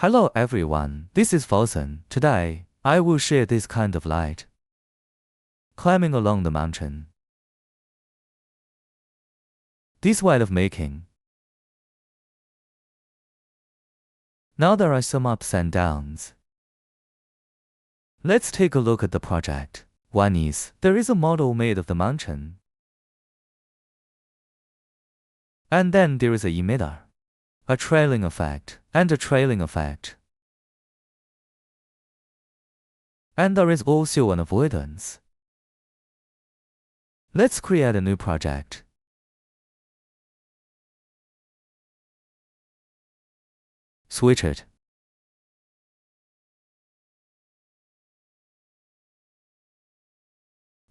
Hello everyone, this is Fosun. Today, I will share this kind of light. Climbing along the mountain. This way of making. Now there are some ups and downs. Let's take a look at the project. One is, there is a model made of the mountain. And then there is a emitter, a trailing effect, and a trailing effect. And there is also an avoidance. Let's create a new project. Switch it.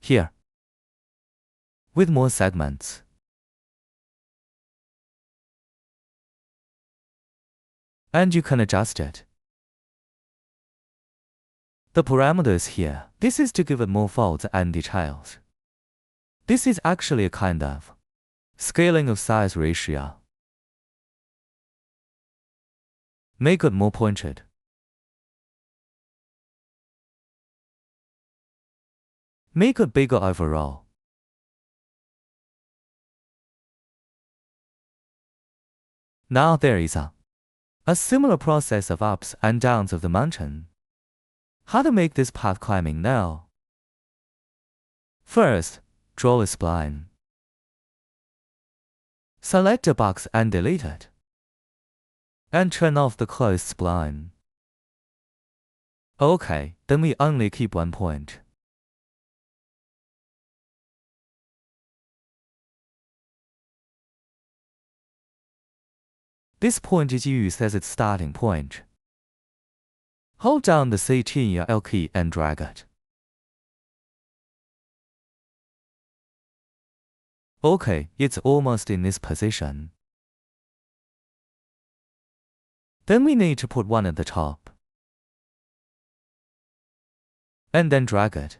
Here. With more segments. And you can adjust it. The parameters here, this is to give it more folds and details. This is actually a kind of scaling of size ratio. Make it more pointed. Make it bigger overall. Now there is a similar process of ups and downs of the mountain. How to make this path climbing now? First, draw a spline. Select a box and delete it. And turn off the closed spline. OK, then we only keep one point. This point is used as its starting point. Hold down the Ctrl key and drag it. OK, it's almost in this position. Then we need to put one at the top. And then drag it.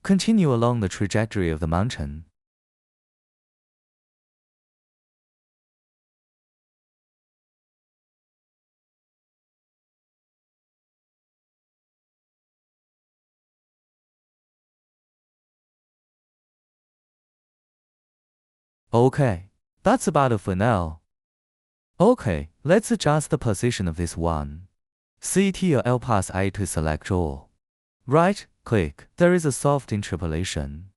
Continue along the trajectory of the mountain. OK, that's about it for now. OK, let's adjust the position of this one. Ctrl plus A to select all. Right click, there is a soft interpolation.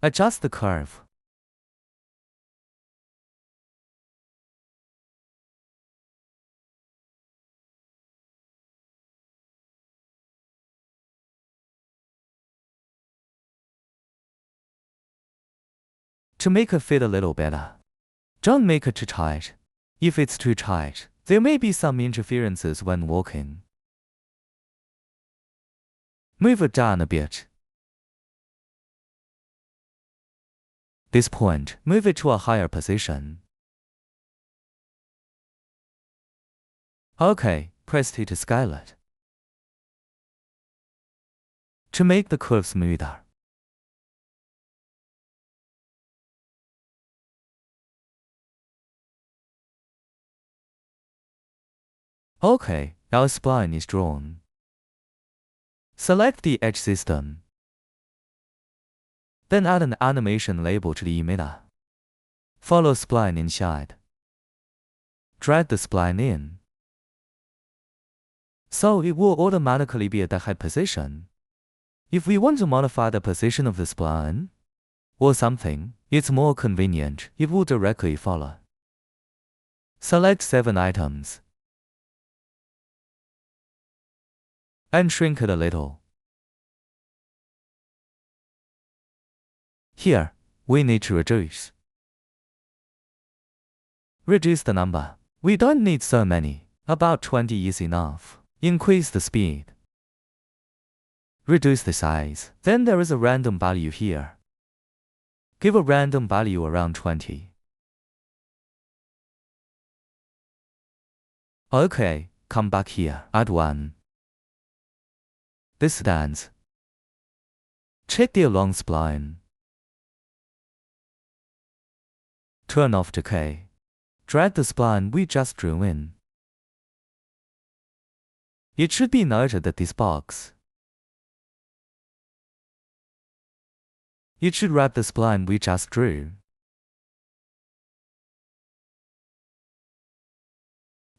Adjust the curve. To make it fit a little better. Don't make it too tight. If it's too tight, there may be some interferences when walking. Move it down a bit. This point, move it to a higher position. OK, press T to scale it. To make the curve smoother. OK, our spline is drawn. Select the edge system. Then add an animation label to the emitter. Follow spline inside. Drag the spline in. So it will automatically be at the head position. If we want to modify the position of the spline, or something, it's more convenient, it will directly follow. Select 7 items. And shrink it a little. Here, we need to reduce. Reduce the number. We don't need so many, about 20 is enough. Increase the speed. Reduce the size. Then there is a random value here. Give a random value around 20. OK, come back here, add 1. this stands. Check the along spline. Turn off decay. Drag the spline we just drew in. It should be noted that this box. It should wrap the spline we just drew.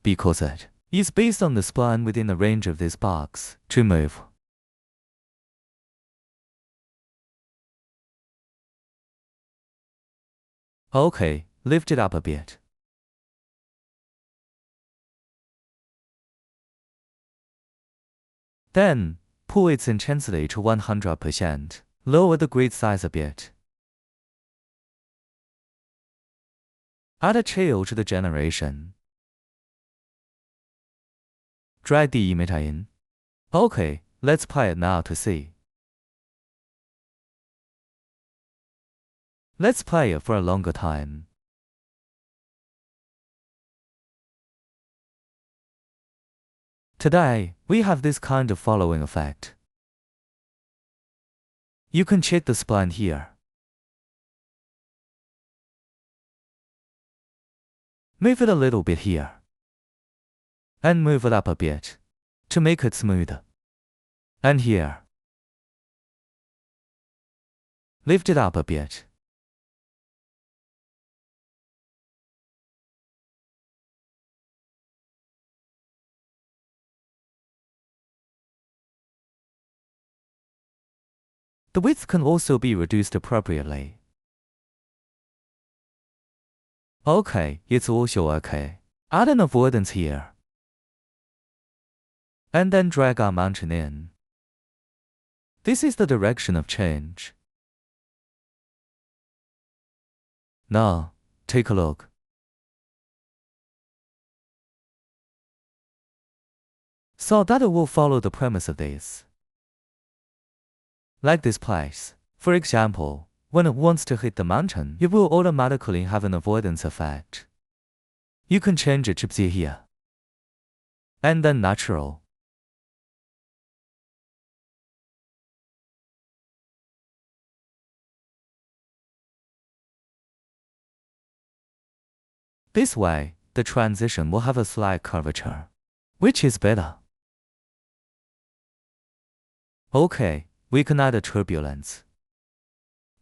Because it is based on the spline within the range of this box to move. Okay, lift it up a bit. Then, pull its intensity to 100%. Lower the grid size a bit. Add a tail to the generation. Drag the emitter in. Okay, let's play it now to see. Let's play it for a longer time. Today, we have this kind of following effect. You can check the spline here. Move it a little bit here. And move it up a bit to make it smoother. And here. Lift it up a bit. The width can also be reduced appropriately. Okay, it's also okay. Add an avoidance here. And then drag our mountain in. This is the direction of change. Now, take a look. So that it will follow the premise of this. Like this place. For example, when it wants to hit the mountain, it will automatically have an avoidance effect. You can change it to be here. And then natural. This way, the transition will have a slight curvature, which is better. Okay, we can add a turbulence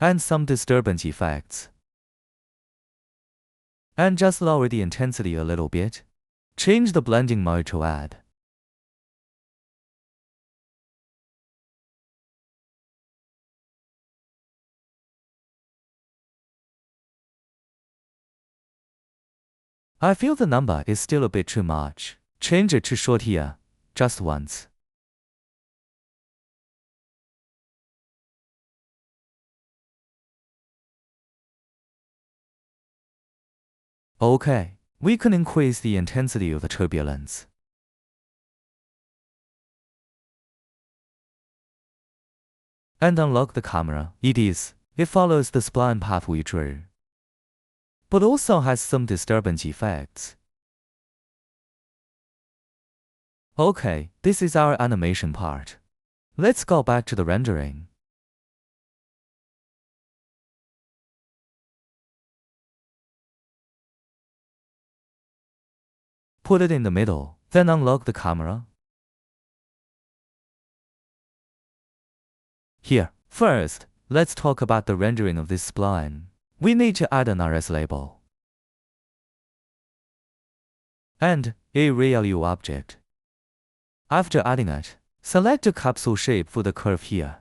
and some disturbance effects. And just lower the intensity a little bit. Change the blending mode to add. I feel the number is still a bit too much. Change it to short here, just once. Okay, we can increase the intensity of the turbulence. And unlock the camera. It follows the spline path we drew, but also has some disturbance effects. Okay, this is our animation part. Let's go back to the rendering. Put it in the middle, then unlock the camera. Here, first, let's talk about the rendering of this spline. We need to add an RS label and a real object. After adding it, select a capsule shape for the curve here.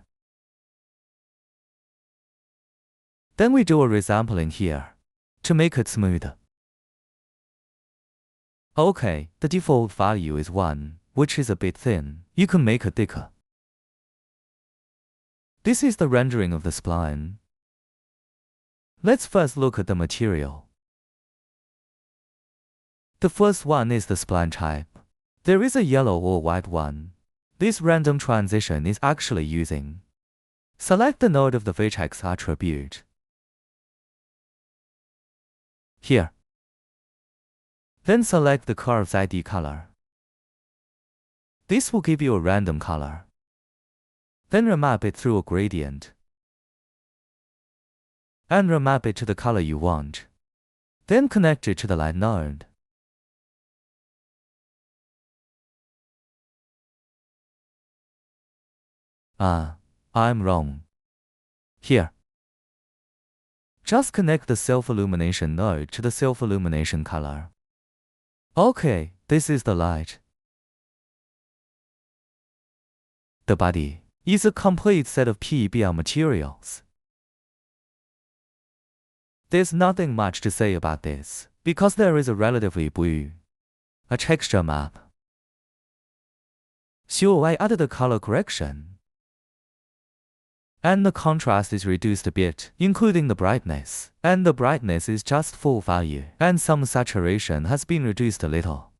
Then we do a resampling here to make it smoother. Okay, the default value is 1, which is a bit thin. You can make it thicker. This is the rendering of the spline. Let's first look at the material. The first one is the spline type. There is a yellow or white one. This random transition is actually using. Select the node of the vertex attribute. Here. Then select the curve's ID color. This will give you a random color. Then remap it through a gradient. And remap it to the color you want. Then connect it to the light node. I'm wrong. Here. Just connect the self-illumination node to the self-illumination color. Okay, this is the light. The body is a complete set of PBR materials. There's nothing much to say about this, because there is a relatively blue, a texture map. So I added a color correction. And the contrast is reduced a bit, including the brightness. And the brightness is just full value. And some saturation has been reduced a little.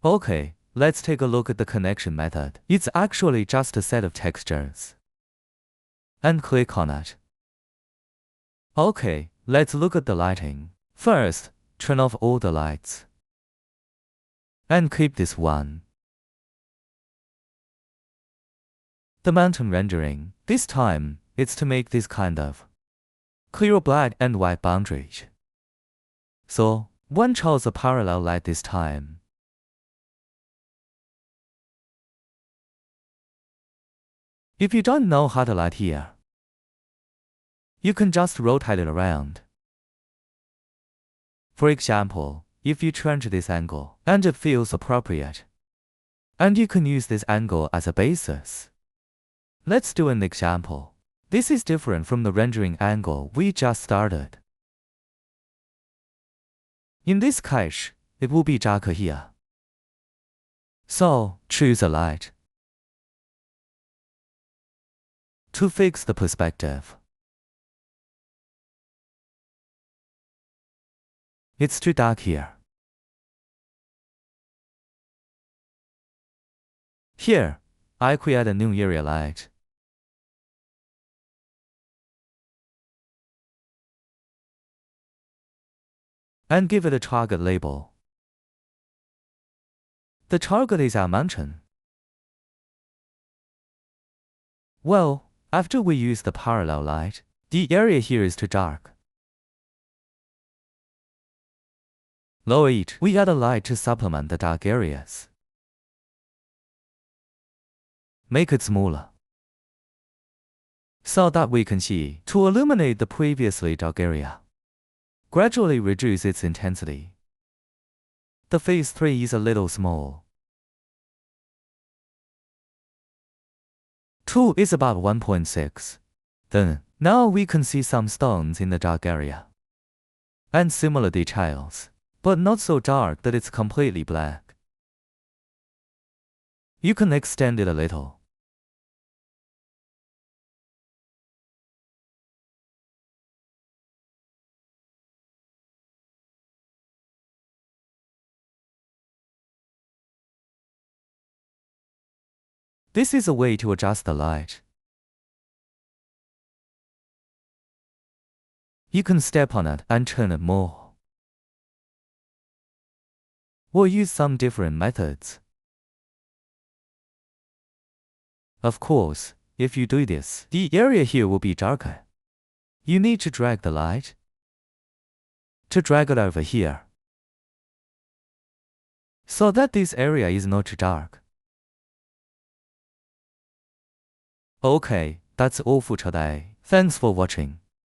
Okay, let's take a look at the connection method. It's actually just a set of textures. And click on it. Okay, let's look at the lighting. First, turn off all the lights. And keep this one. The mountain rendering, this time, it's to make this kind of clear black and white boundaries. So, one chose a parallel light this time. If you don't know how to light here, you can just rotate it around. For example, if you turn to this angle, and it feels appropriate, and you can use this angle as a basis. Let's do an example. This is different from the rendering angle we just started. In this case, it will be darker here. So, choose a light. To fix the perspective. It's too dark here. Here, I create a new area light. And give it a target label. The target is our mountain. Well, after we use the parallel light, the area here is too dark. Lower it, we add a light to supplement the dark areas. Make it smaller, so that we can see to illuminate the previously dark area. Gradually reduce its intensity. The phase 3 is a little small. 2 is about 1.6. Then, now we can see some stones in the dark area. And similar details, but not so dark that it's completely black. You can extend it a little. This is a way to adjust the light. You can step on it and turn it more. Or use some different methods. Of course, if you do this, the area here will be darker. You need to drag the light to drag it over here, so that this area is not too dark. Okay, that's all for today. Thanks for watching.